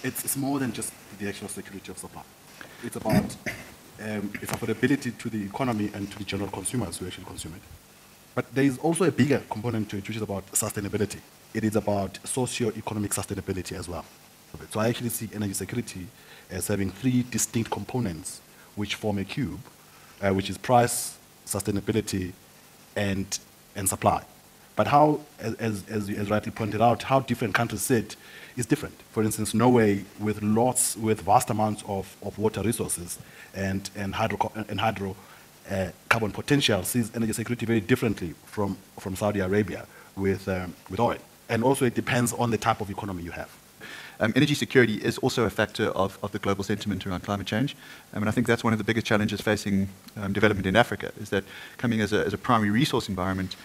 It's more than just the actual security of supply. It's about its affordability to the economy and to the general consumers who actually consume it. But there is also a bigger component to it, which is about sustainability. It is about socio-economic sustainability as well. So I actually see energy security as having three distinct components which form a cube, which is price, sustainability, and supply. But how, as you rightly pointed out, how different countries sit is different. For instance, Norway, with vast amounts of water resources and hydrocarbon potential, sees energy security very differently from Saudi Arabia with oil. And also it depends on the type of economy you have. Energy security is also a factor of the global sentiment around climate change. And I think that's one of the biggest challenges facing development in Africa, is that coming as a primary resource environment,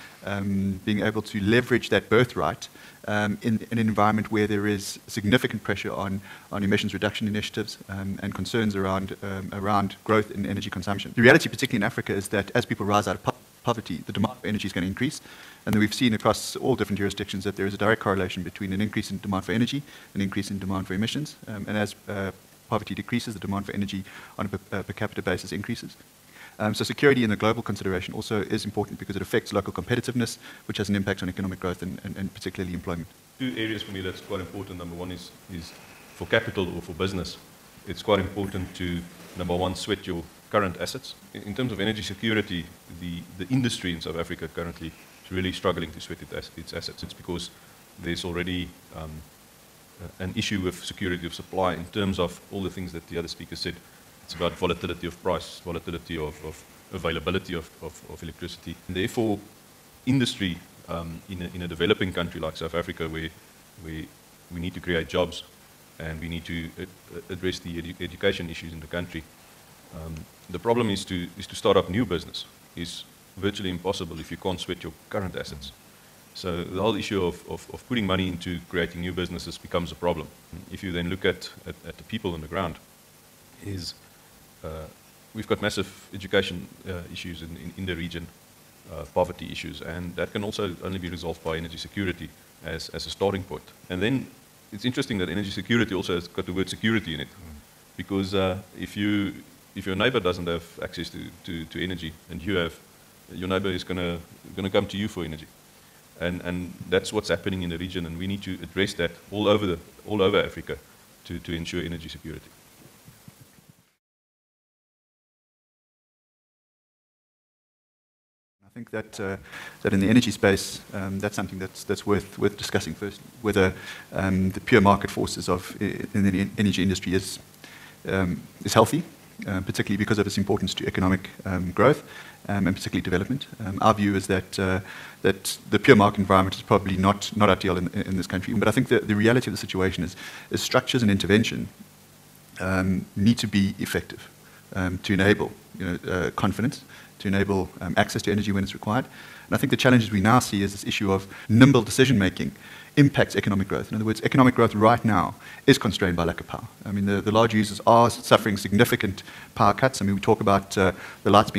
being able to leverage that birthright in an environment where there is significant pressure on emissions reduction initiatives and concerns around growth in energy consumption. The reality, particularly in Africa, is that as people rise out of poverty, the demand for energy is going to increase. And then we've seen across all different jurisdictions that there is a direct correlation between an increase in demand for energy and an increase in demand for emissions. And as poverty decreases, the demand for energy on a per capita basis increases. So security in the global consideration also is important because it affects local competitiveness, which has an impact on economic growth and particularly employment. Two areas for me that's quite important. Number one is for capital or for business. It's quite important to, number one, sweat your current assets. In terms of energy security, the industry in South Africa currently is really struggling to sweat its assets. It's because there's already an issue with security of supply in terms of all the things that the other speaker said. It's about volatility of price, volatility of availability of electricity. And therefore, industry in a developing country like South Africa, where we need to create jobs and we need to address the education issues in the country, the problem is to start up new business is virtually impossible if you can't sweat your current assets. So the whole issue of putting money into creating new businesses becomes a problem. If you then look at the people on the ground, we've got massive education issues in the region, poverty issues, and that can also only be resolved by energy security as a starting point. And then it's interesting that energy security also has got the word security in it, because if your neighbor doesn't have access to energy and you have, your neighbor is going to come to you for energy. And that's what's happening in the region, and we need to address that all over Africa to ensure energy security. I think that in the energy space, that's something that's worth discussing first. Whether the pure market forces in the energy industry is healthy, particularly because of its importance to economic growth and particularly development. Our view is that the pure market environment is probably not ideal in this country. But I think the reality of the situation is structures and intervention need to be effective to enable confidence, to enable access to energy when it's required. And I think the challenges we now see is this issue of nimble decision-making impacts economic growth. In other words, economic growth right now is constrained by lack of power. I mean, the large users are suffering significant power cuts. I mean, we talk about the lights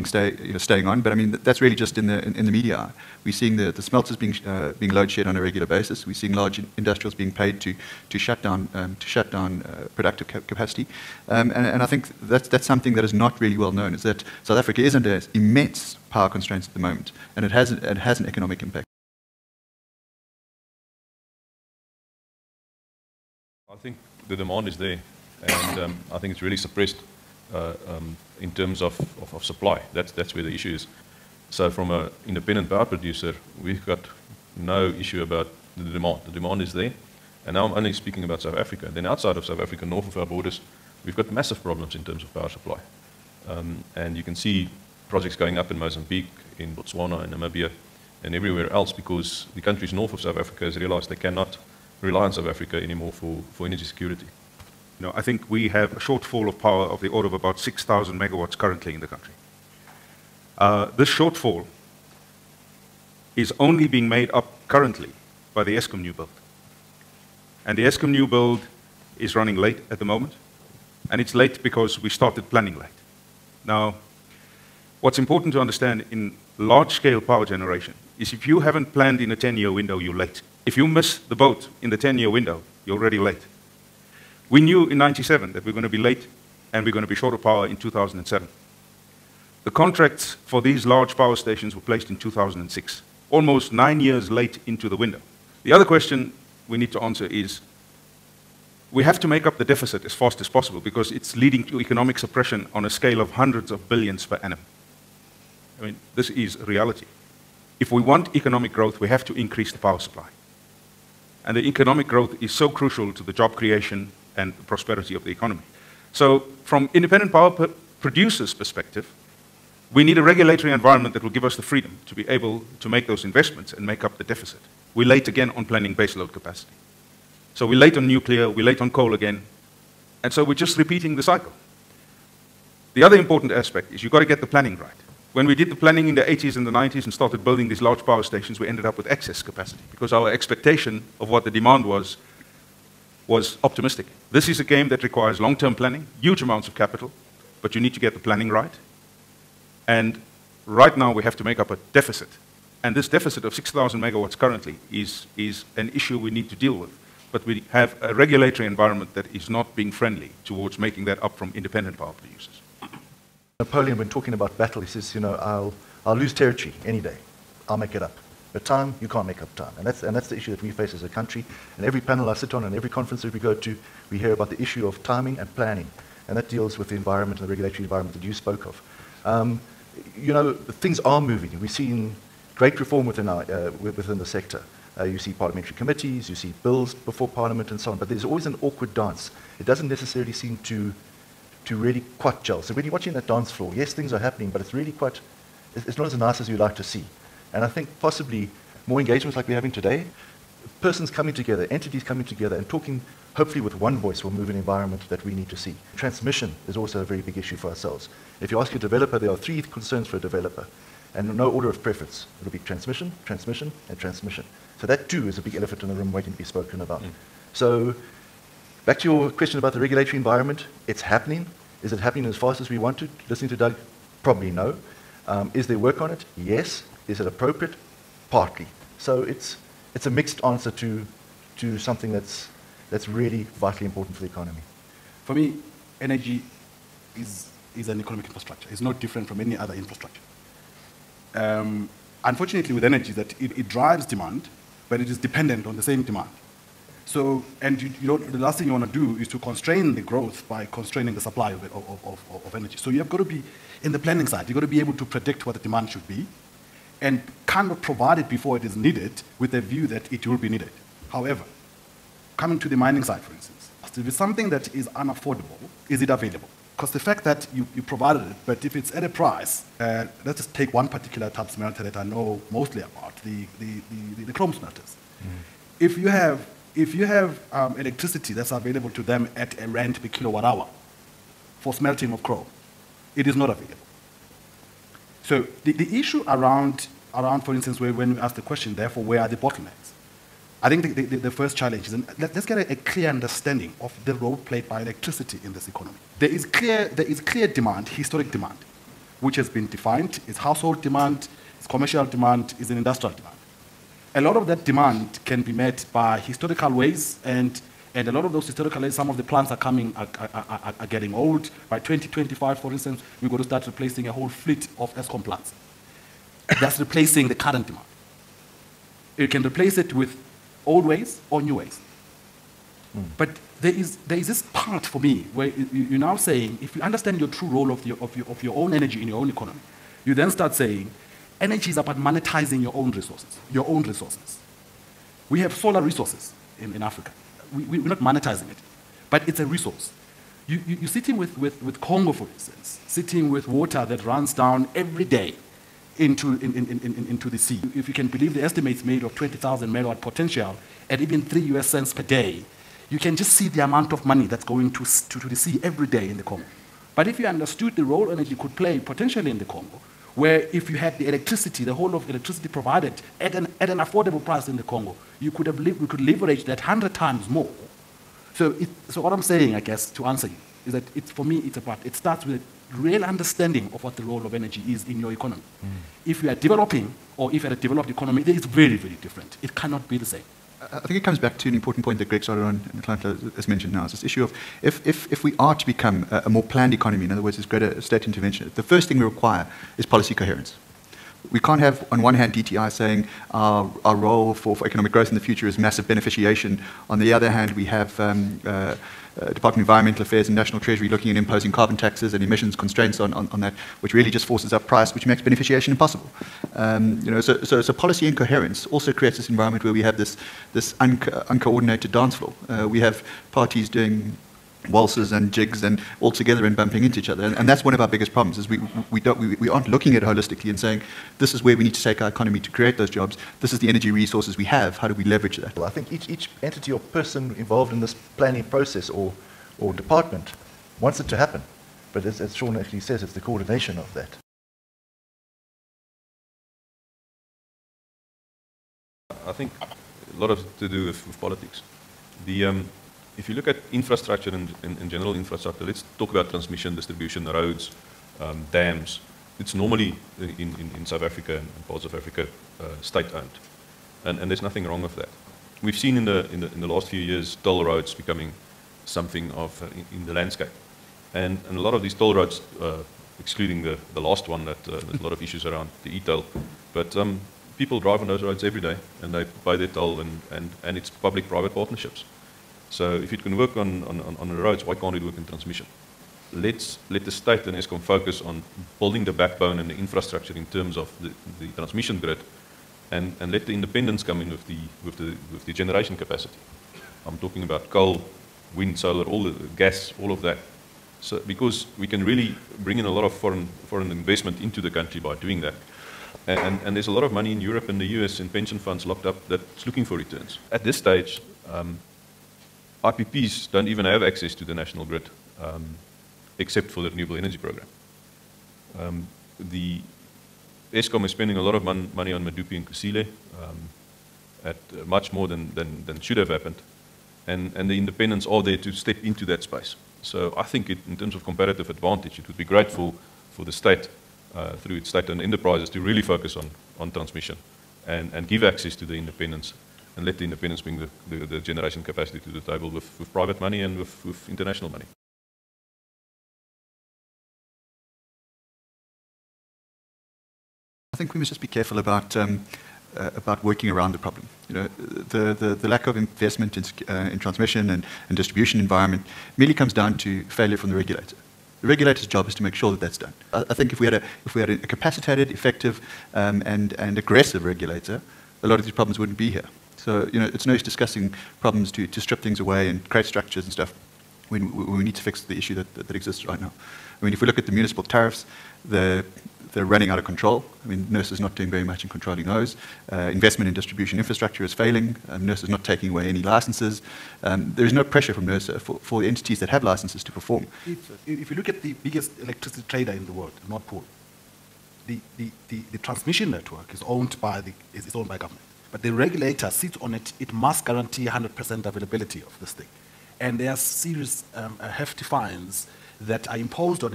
staying on, but I mean, that's really just in the media eye. We're seeing the smelters being load shed on a regular basis. We're seeing large industrials being paid to shut down productive capacity. And I think that's something that is not really well known, is that South Africa is under immense power constraints at the moment, and it has an economic impact. I think the demand is there, and I think it's really suppressed in terms of supply. That's where the issue is. So from an independent power producer, we've got no issue about the demand. The demand is there, and now I'm only speaking about South Africa. Then outside of South Africa, north of our borders, we've got massive problems in terms of power supply. And you can see projects going up in Mozambique, in Botswana, in Namibia, and everywhere else, because the countries north of South Africa has realized they cannot rely on South Africa anymore for energy security. I think we have a shortfall of power of the order of about 6,000 megawatts currently in the country. This shortfall is only being made up currently by the ESCOM new build. And the ESCOM new build is running late at the moment, and it's late because we started planning late. Now, what's important to understand in large-scale power generation is if you haven't planned in a 10-year window, you're late. If you miss the boat in the 10-year window, you're already late. We knew in 97 that we were going to be late and we're going to be short of power in 2007. The contracts for these large power stations were placed in 2006, almost 9 years late into the window. The other question we need to answer is, we have to make up the deficit as fast as possible because it's leading to economic suppression on a scale of hundreds of billions per annum. I mean, this is a reality. If we want economic growth, we have to increase the power supply. And the economic growth is so crucial to the job creation and the prosperity of the economy. So from independent power producers' perspective, we need a regulatory environment that will give us the freedom to be able to make those investments and make up the deficit. We're late again on planning baseload capacity. So we're late on nuclear, we're late on coal again, and so we're just repeating the cycle. The other important aspect is you've got to get the planning right. When we did the planning in the 80s and the 90s and started building these large power stations, we ended up with excess capacity because our expectation of what the demand was optimistic. This is a game that requires long-term planning, huge amounts of capital, but you need to get the planning right. And right now we have to make up a deficit. And this deficit of 6,000 megawatts currently is an issue we need to deal with. But we have a regulatory environment that is not being friendly towards making that up from independent power producers. Napoleon, when talking about battle, he says, you know, I'll lose territory any day. I'll make it up. But time, you can't make up time. And that's the issue that we face as a country. And every panel I sit on and every conference that we go to, we hear about the issue of timing and planning. And that deals with the environment and the regulatory environment that you spoke of. You know, things are moving. We've seen great reform within the sector. You see parliamentary committees, you see bills before Parliament and so on, but there's always an awkward dance. It doesn't necessarily seem to really quite gel. So when you're watching that dance floor, yes, things are happening, but it's really quite, it's not as nice as you'd like to see. And I think possibly more engagements like we're having today, persons coming together, entities coming together and talking, hopefully with one voice, will move an environment that we need to see. Transmission is also a very big issue for ourselves. If you ask a developer, there are 3 concerns for a developer, and no order of preference. It'll be transmission, transmission, and transmission. So that too is a big elephant in the room waiting to be spoken about. So back to your question about the regulatory environment, it's happening. Is it happening as fast as we want to? Listening to Doug, probably no. Is there work on it? Yes. Is it appropriate? Partly. So it's a mixed answer to something that's really vitally important for the economy. For me, energy is an economic infrastructure. It's not different from any other infrastructure. Unfortunately, with energy, that it drives demand, but it is dependent on the same demand. So, and you know, the last thing you want to do is to constrain the growth by constraining the supply of energy. So you have got to be, in the planning side, you've got to be able to predict what the demand should be and kind of provide it before it is needed with a view that it will be needed. However, coming to the mining side, for instance, if it's something that is unaffordable, is it available? Because the fact that you provided it, but if it's at a price, let's just take one particular type of smelter that I know mostly about, the chrome smelters. If you have electricity that's available to them at a rand per kilowatt hour for smelting of chrome, it is not available. So the issue around, for instance, when we ask the question, therefore, where are the bottlenecks? I think the first challenge is, let's get a clear understanding of the role played by electricity in this economy. There is clear demand, historic demand, which has been defined. It's household demand, it's commercial demand, it's an industrial demand. A lot of that demand can be met by historical ways, and a lot of those historical ways, some of the plants are getting old. By 2025, for instance, we're going to start replacing a whole fleet of ESCOM plants. That's replacing the current demand. You can replace it with old ways or new ways. But there is this part for me where you're now saying, if you understand your true role of your own energy in your own economy, you then start saying, energy is about monetizing your own resources. We have solar resources in Africa. We're not monetizing it, but it's a resource. You're sitting with Congo, for instance, sitting with water that runs down every day into the sea. If you can believe the estimates made of 20,000 megawatt potential at even 3 US cents per day, you can just see the amount of money that's going to the sea every day in the Congo. But if you understood the role energy could play potentially in the Congo, where if you had the electricity, the whole of electricity provided at an affordable price in the Congo, we could leverage that 100 times more. So what I'm saying, I guess, to answer you, is that for me, it starts with a real understanding of what the role of energy is in your economy. If you are developing, or if you're a developed economy, it is very, very different. It cannot be the same. I think it comes back to an important point that Greg started on and the client has mentioned now. Is this issue of if we are to become a more planned economy, in other words, there's greater state intervention, the first thing we require is policy coherence. We can't have, on one hand, DTI saying our role for economic growth in the future is massive beneficiation. On the other hand, we have Department of Environmental Affairs and National Treasury looking at imposing carbon taxes and emissions constraints on that, which really just forces up price, which makes beneficiation impossible. So policy incoherence also creates this environment where we have this uncoordinated dance floor. We have parties doing waltzes and jigs and all together and bumping into each other. And that's one of our biggest problems, is we aren't looking at it holistically and saying, this is where we need to take our economy to create those jobs. This is the energy resources we have. How do we leverage that? Well, I think each entity or person involved in this planning process or department wants it to happen. But as Sean actually says, it's the coordination of that. I think a lot of it to do with politics. If you look at infrastructure and general infrastructure, let's talk about transmission, distribution, roads, dams. It's normally in South Africa and parts of Africa state-owned, and there's nothing wrong with that. We've seen in the last few years toll roads becoming something of in the landscape, and a lot of these toll roads, excluding the last one, that there's a lot of issues around the e-toll, but people drive on those roads every day and they pay their toll, and it's public-private partnerships. So if it can work on the roads, why can't it work in transmission? Let the state and Eskom focus on building the backbone and the infrastructure in terms of the transmission grid, and let the independents come in with the generation capacity. I'm talking about coal, wind, solar, all the gas, all of that. So because we can really bring in a lot of foreign investment into the country by doing that. And there's a lot of money in Europe and the US in pension funds locked up that's looking for returns. At this stage, IPPs don't even have access to the national grid, except for the renewable energy program. The Eskom is spending a lot of money on Medupi and Kusile, at much more than should have happened, and the independents are there to step into that space. So I think in terms of comparative advantage, it would be great for the state, through its state-owned enterprises, to really focus on transmission and give access to the independents, and let the independents bring the generation capacity to the table with private money and with international money. I think we must just be careful about working around the problem. You know, the lack of investment in transmission and distribution environment merely comes down to failure from the regulator. The regulator's job is to make sure that that's done. I think if we had a capacitated, effective, and aggressive regulator, a lot of these problems wouldn't be here. So, you know, it's no use discussing problems to strip things away and create structures and stuff when we need to fix the issue that exists right now. I mean, if we look at the municipal tariffs, they're running out of control. I mean, NERSA is not doing very much in controlling those. Investment in distribution infrastructure is failing. NERSA is not taking away any licenses. There is no pressure from NERSA for the entities that have licenses to perform. If you look at the biggest electricity trader in the world, Nord Pool, the transmission network is owned by government. But the regulator sits on it. It must guarantee 100% availability of this thing. And there are serious hefty fines that are imposed on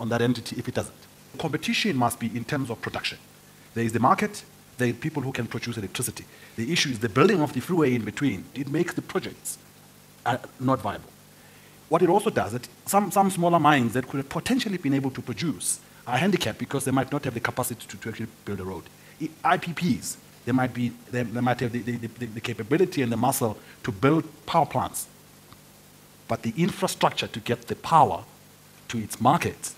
that entity if it doesn't. Competition must be in terms of production. There is the market, there are people who can produce electricity. The issue is the building of the freeway in between. It makes the projects not viable. What it also does, some smaller mines that could have potentially been able to produce are handicapped because they might not have the capacity to actually build a road. IPPs, they might have the capability and the muscle to build power plants, but the infrastructure to get the power to its market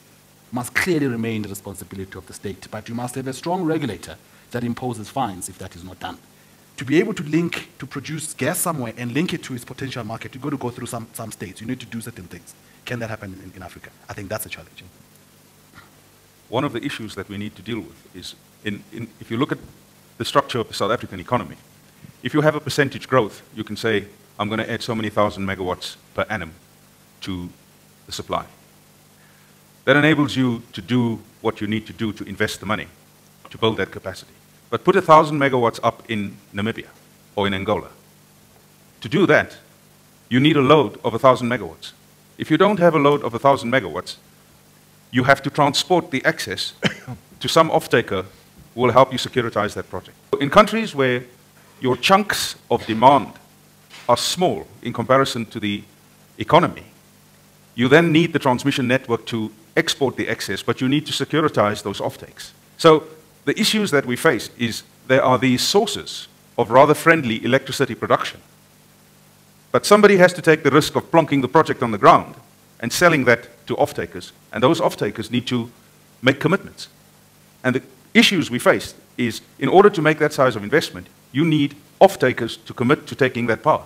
must clearly remain the responsibility of the state. But you must have a strong regulator that imposes fines if that is not done. To be able to produce gas somewhere and link it to its potential market, you've got to go through some states. You need to do certain things. Can that happen in Africa? I think that's a challenge. One of the issues that we need to deal with is, if you look at the structure of the South African economy, if you have a percentage growth, you can say, I'm going to add so many thousand megawatts per annum to the supply. That enables you to do what you need to do to invest the money, to build that capacity. But put 1,000 megawatts up in Namibia or in Angola. To do that, you need a load of 1,000 megawatts. If you don't have a load of 1,000 megawatts, you have to transport the excess to some off-taker who will help you securitize that project. In countries where your chunks of demand are small in comparison to the economy, you then need the transmission network to export the excess, but you need to securitize those offtakes. So the issues that we face is there are these sources of rather friendly electricity production. But somebody has to take the risk of plonking the project on the ground and selling that to off-takers, and those off-takers need to make commitments. And the issues we face is, in order to make that size of investment, you need off-takers to commit to taking that power.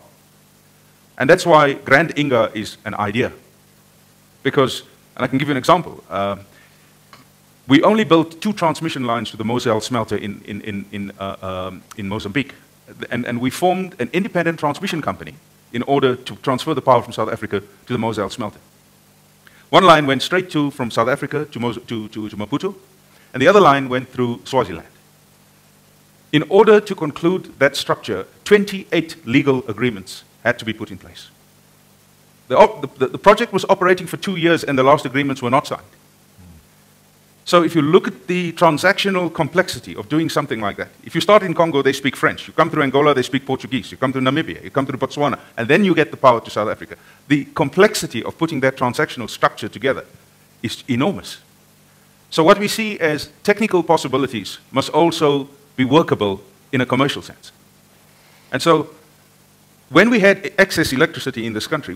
And that's why Grand Inga is an idea. Because, and I can give you an example, we only built 2 transmission lines to the Moselle smelter in Mozambique. And we formed an independent transmission company in order to transfer the power from South Africa to the Moselle smelter. One line went straight from South Africa to Maputo, and the other line went through Swaziland. In order to conclude that structure, 28 legal agreements had to be put in place. The project was operating for 2 years, and the last agreements were not signed. So if you look at the transactional complexity of doing something like that, if you start in Congo, they speak French. You come through Angola, they speak Portuguese. You come to Namibia, you come to Botswana, and then you get the power to South Africa. The complexity of putting that transactional structure together is enormous. So what we see as technical possibilities must also be workable in a commercial sense. And so when we had excess electricity in this country,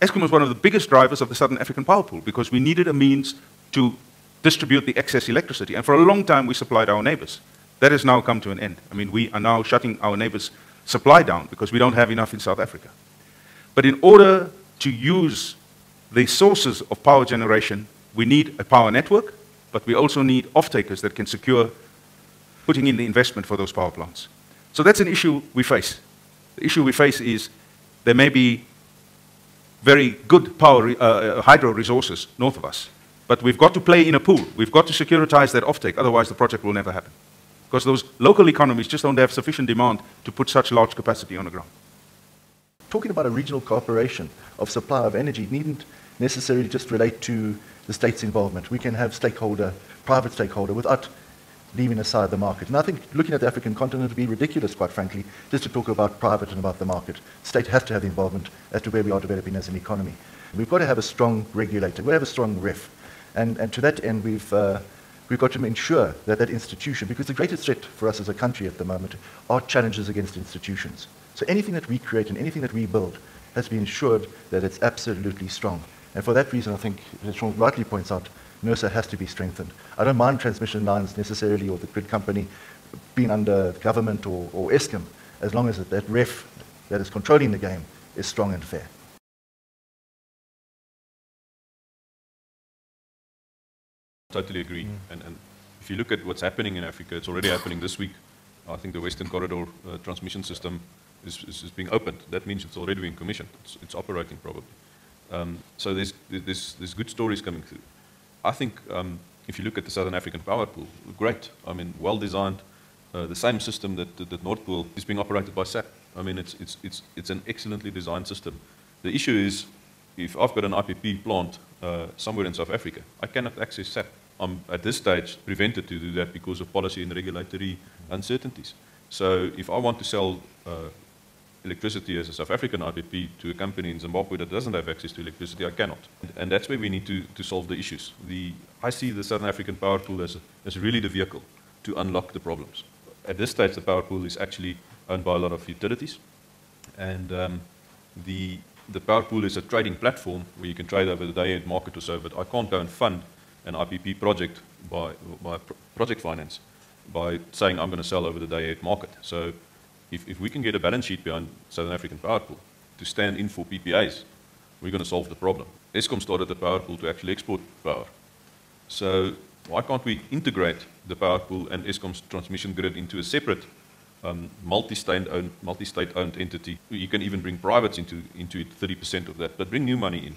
Eskom was one of the biggest drivers of the Southern African power pool because we needed a means to distribute the excess electricity. And for a long time, we supplied our neighbors. That has now come to an end. I mean, we are now shutting our neighbors' supply down because we don't have enough in South Africa. But in order to use the sources of power generation, we need a power network, but we also need off-takers that can secure putting in the investment for those power plants. So that's an issue we face. The issue we face is there may be very good power, hydro resources north of us, but we've got to play in a pool. We've got to securitize that offtake, otherwise the project will never happen. Because those local economies just don't have sufficient demand to put such large capacity on the ground. Talking about a regional cooperation of supply of energy needn't necessarily just relate to the state's involvement. We can have stakeholder, private stakeholder, without leaving aside the market. And I think looking at the African continent would be ridiculous, quite frankly, just to talk about private and about the market. The state has to have the involvement as to where we are developing as an economy. We've got to have a strong regulator. We've got to have a strong ref. And to that end, we've got to ensure that that institution, because the greatest threat for us as a country at the moment are challenges against institutions. So anything that we create and anything that we build has to be ensured that it's absolutely strong. And for that reason, I think, as Sean rightly points out, NERSA has to be strengthened. I don't mind transmission lines necessarily or the grid company being under government or Eskom, as long as that ref that is controlling the game is strong and fair. Totally agree. And if you look at what's happening in Africa, it's already happening this week. I think the Western Corridor transmission system is being opened. That means it's already being commissioned. It's operating probably. So there's good stories coming through. I think if you look at the Southern African power pool, great. I mean, well designed. The same system that North Pool is being operated by SAP. I mean, it's an excellently designed system. The issue is, if I've got an IPP plant somewhere in South Africa, I cannot access SAP. I'm at this stage prevented to do that because of policy and regulatory uncertainties. So if I want to sell electricity as a South African IPP to a company in Zimbabwe that doesn't have access to electricity, I cannot. And that's where we need to solve the issues. I see the Southern African power pool as really the vehicle to unlock the problems. At this stage, the power pool is actually owned by a lot of utilities. And the power pool is a trading platform where you can trade over the day-ahead market or so, but I can't go and fund an IPP project by project finance by saying I'm going to sell over the day-ahead market. So if we can get a balance sheet behind Southern African power pool to stand in for PPAs, we're going to solve the problem. Eskom started the power pool to actually export power. So why can't we integrate the power pool and Eskom's transmission grid into a separate multi-state-owned entity? You can even bring privates into it, 30% of that, but bring new money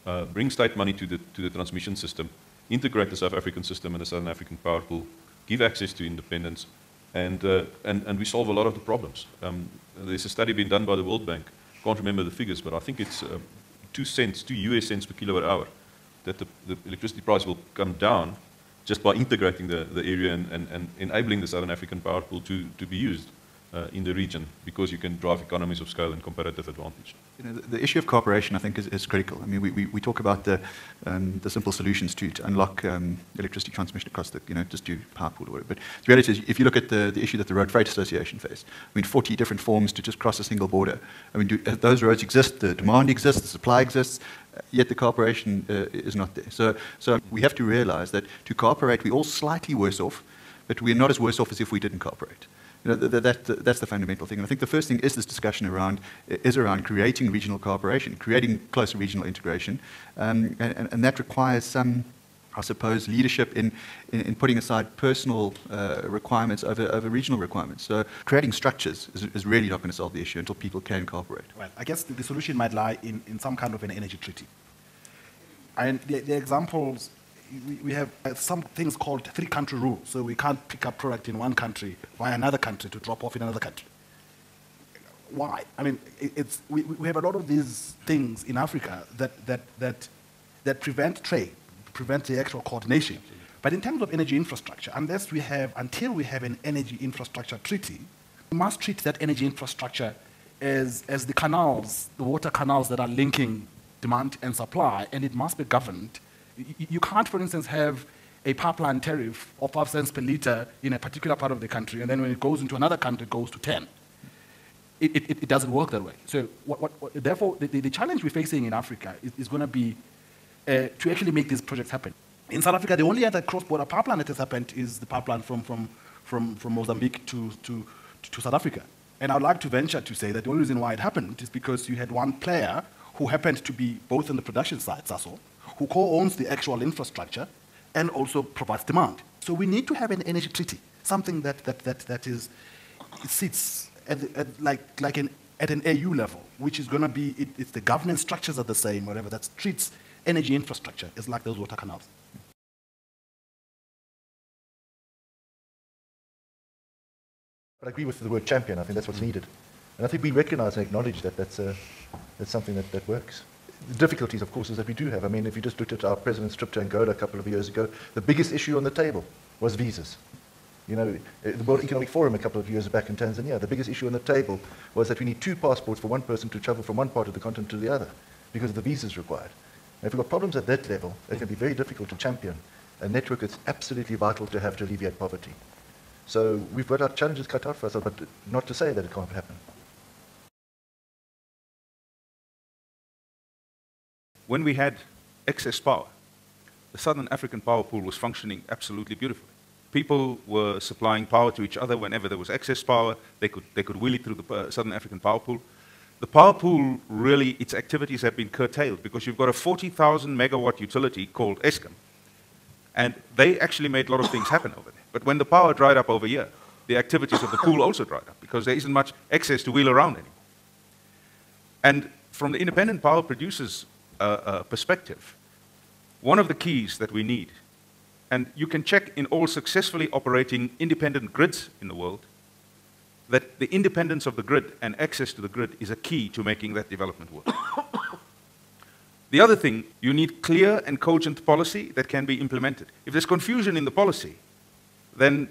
in. Bring state money to the transmission system, integrate the South African system and the Southern African power pool, give access to independence, and we solve a lot of the problems. There's a study being done by the World Bank. Can't remember the figures, but I think it's 2 US cents per kilowatt hour that the electricity price will come down just by integrating the area and enabling the Southern African power pool to be used. in the region, because you can drive economies of scale and comparative advantage. You know, the issue of cooperation, I think, is critical. I mean, we talk about the simple solutions to unlock electricity transmission across the, just do power pool or whatever. But the reality is, if you look at the issue that the Road Freight Association faced, I mean, 40 different forms to just cross a single border. I mean, those roads exist, the demand exists, the supply exists, yet the cooperation is not there. So we have to realize that to cooperate, we're all slightly worse off, but we're not as worse off as if we didn't cooperate. That's the fundamental thing. And I think the first thing is this discussion around creating regional cooperation, creating closer regional integration, and that requires some, I suppose, leadership in putting aside personal requirements over regional requirements. So creating structures is really not going to solve the issue until people can cooperate. Well, I guess the solution might lie in some kind of an energy treaty. And the examples, we have some things called three-country rule. So we can't pick up product in one country via another country to drop off in another country. Why? I mean, we have a lot of these things in Africa that prevent trade, prevent the actual coordination. But in terms of energy infrastructure, until we have an energy infrastructure treaty, we must treat that energy infrastructure as the canals, the water canals that are linking demand and supply, and it must be governed. You can't, for instance, have a pipeline tariff of 5 cents per liter in a particular part of the country, and then when it goes into another country, it goes to 10. It doesn't work that way. So therefore, the challenge we're facing in Africa is going to be to actually make these projects happen. In South Africa, the only other cross-border pipeline that has happened is the pipeline from Mozambique to South Africa. And I would like to venture to say that the only reason why it happened is because you had one player who happened to be both on the production side, Sasol, who co-owns the actual infrastructure and also provides demand. So we need to have an energy treaty, something that sits at an AU level, which is going to be, it's the governance structures are the same, whatever, that treats energy infrastructure as like those water canals. But I agree with the word champion. I think that's what's needed. And I think we recognize and acknowledge that that's something that works. The difficulties, of course, is that we do have. I mean, if you just looked at our president's trip to Angola a couple of years ago, the biggest issue on the table was visas. You know, the World Economic Forum a couple of years back in Tanzania, the biggest issue on the table was that we need 2 passports for one person to travel from one part of the continent to the other because of the visas required. And if we've got problems at that level, it can be very difficult to champion a network that's absolutely vital to have to alleviate poverty. So we've got our challenges cut out for us, but not to say that it can't happen. When we had excess power, the Southern African power pool was functioning absolutely beautifully. People were supplying power to each other whenever there was excess power. They could wheel it through the Southern African power pool. The power pool, really, its activities have been curtailed because you've got a 40,000 megawatt utility called Eskom, and they actually made a lot of things happen over there. But when the power dried up over here, the activities of the pool also dried up because there isn't much excess to wheel around anymore. And from the independent power producers' perspective, one of the keys that we need, and you can check in all successfully operating independent grids in the world, that the independence of the grid and access to the grid is a key to making that development work. The other thing, you need clear and cogent policy that can be implemented. If there's confusion in the policy, then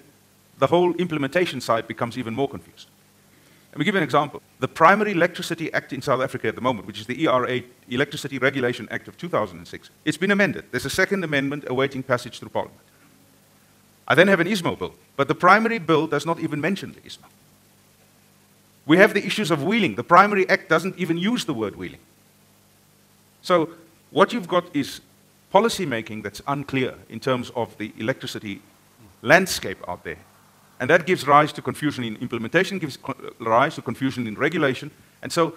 the whole implementation side becomes even more confused. Let me give you an example. The Primary Electricity Act in South Africa at the moment, which is the ERA, Electricity Regulation Act of 2006, it's been amended. There's a second amendment awaiting passage through Parliament. I then have an ISMO bill, but the primary bill does not even mention the ISMO. We have the issues of wheeling. The Primary Act doesn't even use the word wheeling. So what you've got is policy making that's unclear in terms of the electricity landscape out there. And that gives rise to confusion in implementation, gives rise to confusion in regulation. And so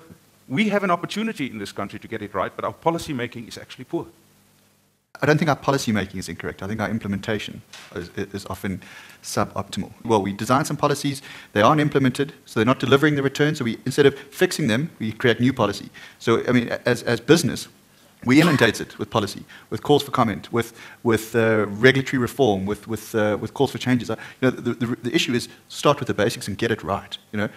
we have an opportunity in this country to get it right, but our policy making is actually poor. I don't think our policy making is incorrect. I think our implementation is often suboptimal. Well, we design some policies, they aren't implemented, so they're not delivering the return. So instead of fixing them, we create new policy. So, I mean, as business, we inundate it with policy, with calls for comment, with regulatory reform, with calls for changes. The issue is start with the basics and get it right.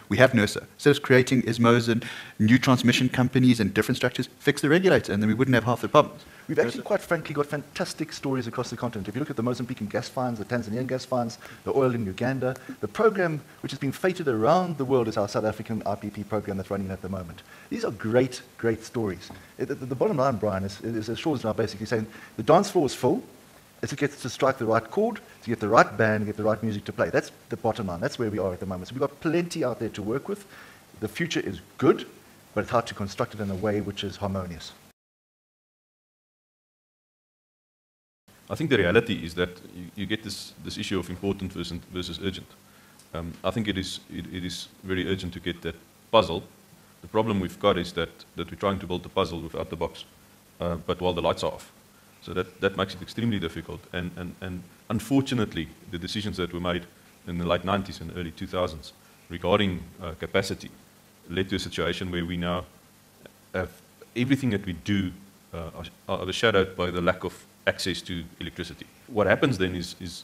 We have NERSA. Instead of creating ISMOs and new transmission companies and different structures, fix the regulator, and then we wouldn't have half the problems. We've actually, quite frankly, got fantastic stories across the continent. If you look at the Mozambican gas finds, the Tanzanian gas finds, the oil in Uganda, the program which has been feted around the world is our South African IPP program that's running at the moment. These are great, great stories. The bottom line, Brian, is as Sean's now basically saying, the dance floor is full. It gets to strike the right chord, to get the right band, get the right music to play. That's the bottom line. That's where we are at the moment. So we've got plenty out there to work with. The future is good, but it's hard to construct it in a way which is harmonious. I think the reality is that you get this issue of important versus urgent. I think it is very urgent to get that puzzle. The problem we've got is that we're trying to build the puzzle without the box, but while the lights are off. So that makes it extremely difficult. And unfortunately, the decisions that were made in the late 90s and early 2000s regarding capacity led to a situation where we now have everything that we do are overshadowed by the lack of access to electricity. What happens then is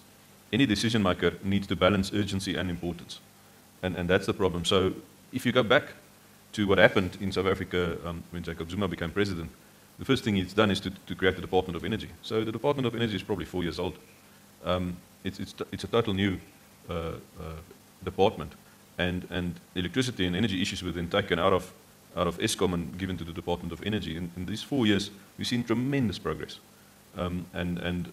any decision maker needs to balance urgency and importance. And that's the problem. So if you go back to what happened in South Africa when Jacob Zuma became president, the first thing he's done is to create the Department of Energy. So the Department of Energy is probably 4 years old. It's a total new department. And electricity and energy issues were then taken out of ESCOM and given to the Department of Energy. In these 4 years, we've seen tremendous progress. And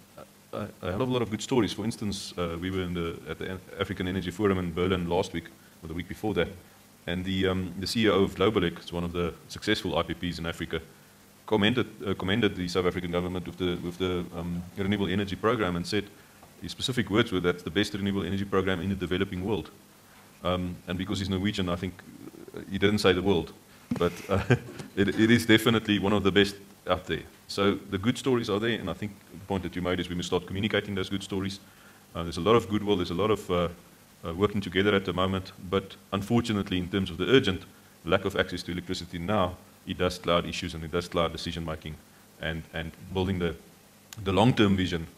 I have a lot of good stories. For instance, we were at the African Energy Forum in Berlin last week, or the week before that, and the CEO of Globelec, it's one of the successful IPPs in Africa, commended the South African government with the renewable energy program and said, his specific words were that's the best renewable energy program in the developing world. And because he's Norwegian, I think he didn't say the world, but it is definitely one of the best out there. So the good stories are there, and I think the point that you made is we must start communicating those good stories. There's a lot of goodwill, there's a lot of working together at the moment, but unfortunately in terms of the urgent lack of access to electricity now, it does cloud issues and it does cloud decision making, and building the long-term vision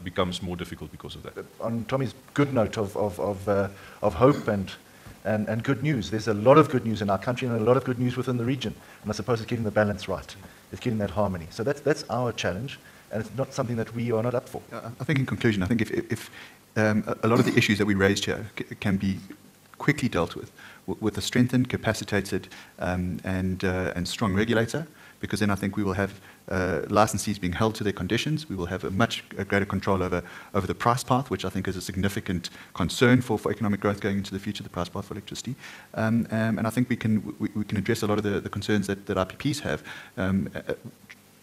becomes more difficult because of that. On Tommy's good note of hope and good news, there's a lot of good news in our country and a lot of good news within the region, and I suppose it's getting the balance right. It's getting that harmony. So that's our challenge, and it's not something that we are not up for. I think in conclusion, I think if a lot of the issues that we raised here can be quickly dealt with a strengthened, capacitated and strong regulator, because then I think we will have licensees being held to their conditions. We will have a much greater control over the price path, which I think is a significant concern for economic growth going into the future, the price path for electricity. And I think we can address a lot of the concerns that IPPs have,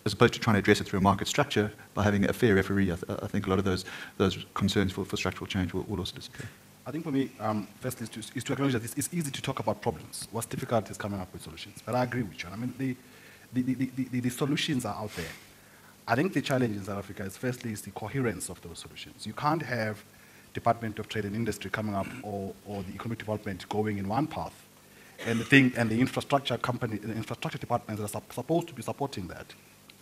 as opposed to trying to address it through a market structure by having a fair referee. I think a lot of those concerns for structural change will also disappear. I think for me, first is to acknowledge that it's easy to talk about problems. What's difficult is coming up with solutions. But I agree with you. I mean, the solutions are out there. I think the challenge in South Africa is firstly is the coherence of those solutions. You can't have Department of Trade and Industry coming up or the economic development going in one path, and the infrastructure departments that are supposed to be supporting that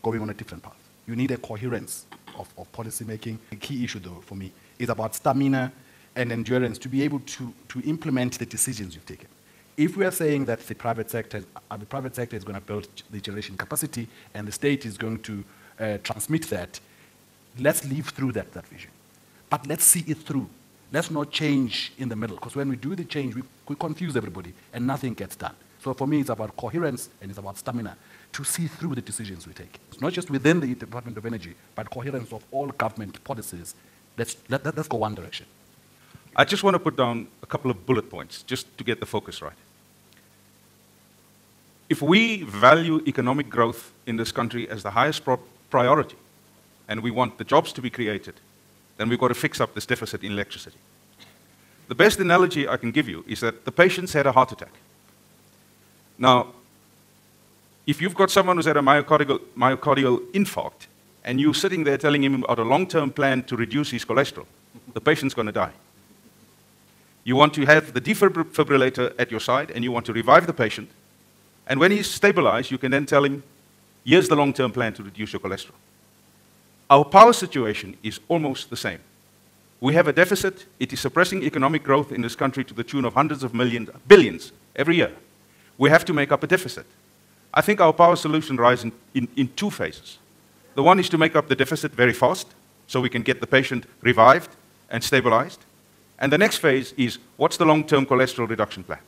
going on a different path. You need a coherence of policy making. The key issue, though, for me, is about stamina and endurance to be able to implement the decisions you've taken. If we are saying that the private sector is going to build the generation capacity and the state is going to transmit that, let's live through that vision. But let's see it through. Let's not change in the middle, because when we do the change, we confuse everybody and nothing gets done. So for me, it's about coherence and it's about stamina to see through the decisions we take. It's not just within the Department of Energy, but coherence of all government policies. Let's go one direction. I just want to put down a couple of bullet points just to get the focus right. If we value economic growth in this country as the highest priority, and we want the jobs to be created, then we've got to fix up this deficit in electricity. The best analogy I can give you is that the patient's had a heart attack. Now, if you've got someone who's had a myocardial infarct, and you're sitting there telling him about a long-term plan to reduce his cholesterol, the patient's going to die. You want to have the defibrillator at your side, and you want to revive the patient, and when he's stabilized, you can then tell him, here's the long-term plan to reduce your cholesterol. Our power situation is almost the same. We have a deficit. It is suppressing economic growth in this country to the tune of hundreds of billions every year. We have to make up a deficit. I think our power solution rises in two phases. The one is to make up the deficit very fast, so we can get the patient revived and stabilized. And the next phase is, what's the long-term cholesterol reduction plan?